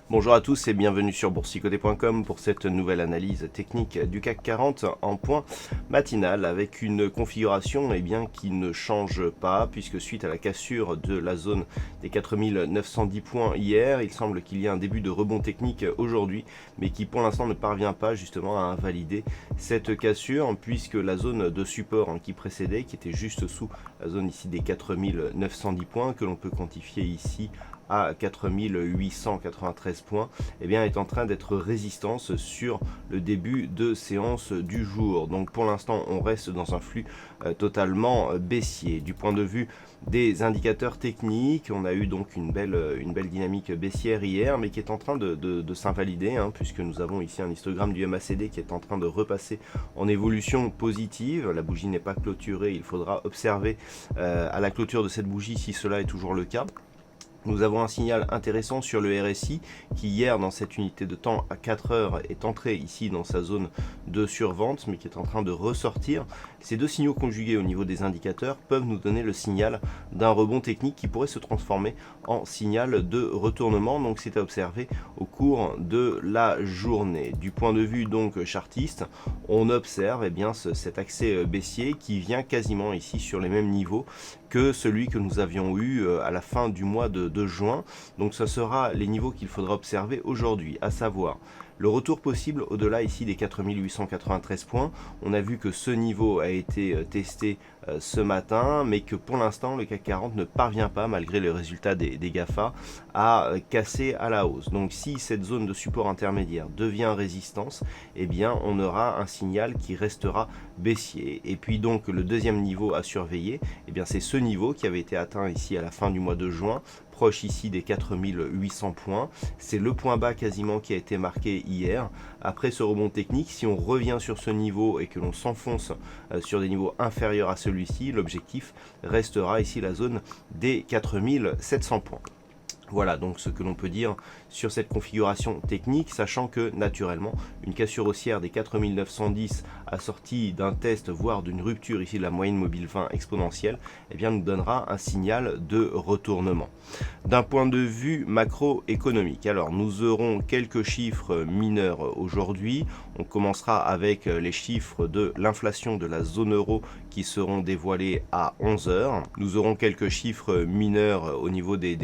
Bonjour à tous et bienvenue sur boursicoté.com pour cette nouvelle analyse technique du CAC 40 en point matinal avec une configuration qui ne change pas, puisque suite à la cassure de la zone des 4910 points hier, il semble qu'il y ait un début de rebond technique aujourd'hui, mais qui pour l'instant ne parvient pas justement à invalider cette cassure, puisque la zone de support qui précédait, qui était juste sous la zone ici des 4910 points, que l'on peut quantifier ici à 4893 points, est en train d'être résistance sur le début de séance du jour. Donc pour l'instant, on reste dans un flux totalement baissier. Du point de vue des indicateurs techniques, on a eu donc une belle dynamique baissière hier, mais qui est en train de s'invalider, puisque nous avons ici un histogramme du MACD qui est en train de repasser en évolution positive. La bougie n'est pas clôturée, il faudra observer à la clôture de cette bougie si cela est toujours le cas. Nous avons un signal intéressant sur le RSI qui hier dans cette unité de temps à 4 heures est entré ici dans sa zone de survente, mais qui est en train de ressortir. Ces deux signaux conjugués au niveau des indicateurs peuvent nous donner le signal d'un rebond technique qui pourrait se transformer en signal de retournement. Donc c'est à observer au cours de la journée. Du point de vue donc chartiste, on observe cet accès baissier qui vient quasiment ici sur les mêmes niveaux que celui que nous avions eu à la fin du mois de juin. Donc ça sera les niveaux qu'il faudra observer aujourd'hui, à savoir le retour possible au-delà ici des 4893 points. On a vu que ce niveau a été testé ce matin, mais que pour l'instant le CAC 40 ne parvient pas, malgré les résultats des GAFA, à casser à la hausse. Donc si cette zone de support intermédiaire devient résistance, on aura un signal qui restera baissier. Et puis donc le deuxième niveau à surveiller, c'est ce niveau qui avait été atteint ici à la fin du mois de juin, proche ici des 4800 points. C'est le point bas quasiment qui a été marqué hier. Après ce rebond technique, si on revient sur ce niveau et que l'on s'enfonce sur des niveaux inférieurs à celui-ci, l'objectif restera ici la zone des 4700 points. Voilà donc ce que l'on peut dire sur cette configuration technique, sachant que naturellement une cassure haussière des 4910 assortie d'un test voire d'une rupture ici de la moyenne mobile 20 exponentielle nous donnera un signal de retournement. D'un point de vue macroéconomique, alors nous aurons quelques chiffres mineurs aujourd'hui. On commencera avec les chiffres de l'inflation de la zone euro qui seront dévoilés à 11 h. Nous aurons quelques chiffres mineurs au niveau des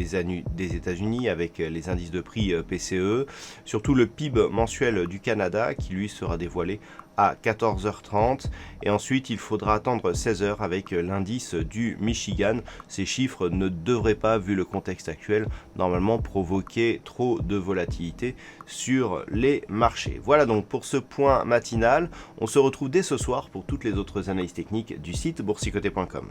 États-Unis avec les indices de prix PCE, surtout le PIB mensuel du Canada qui lui sera dévoilé à 14h30, et ensuite il faudra attendre 16h avec l'indice du Michigan. Ces chiffres ne devraient pas, vu le contexte actuel, normalement provoquer trop de volatilité sur les marchés. Voilà donc pour ce point matinal. On se retrouve dès ce soir pour toutes les autres analyses techniques du site boursicoté.com.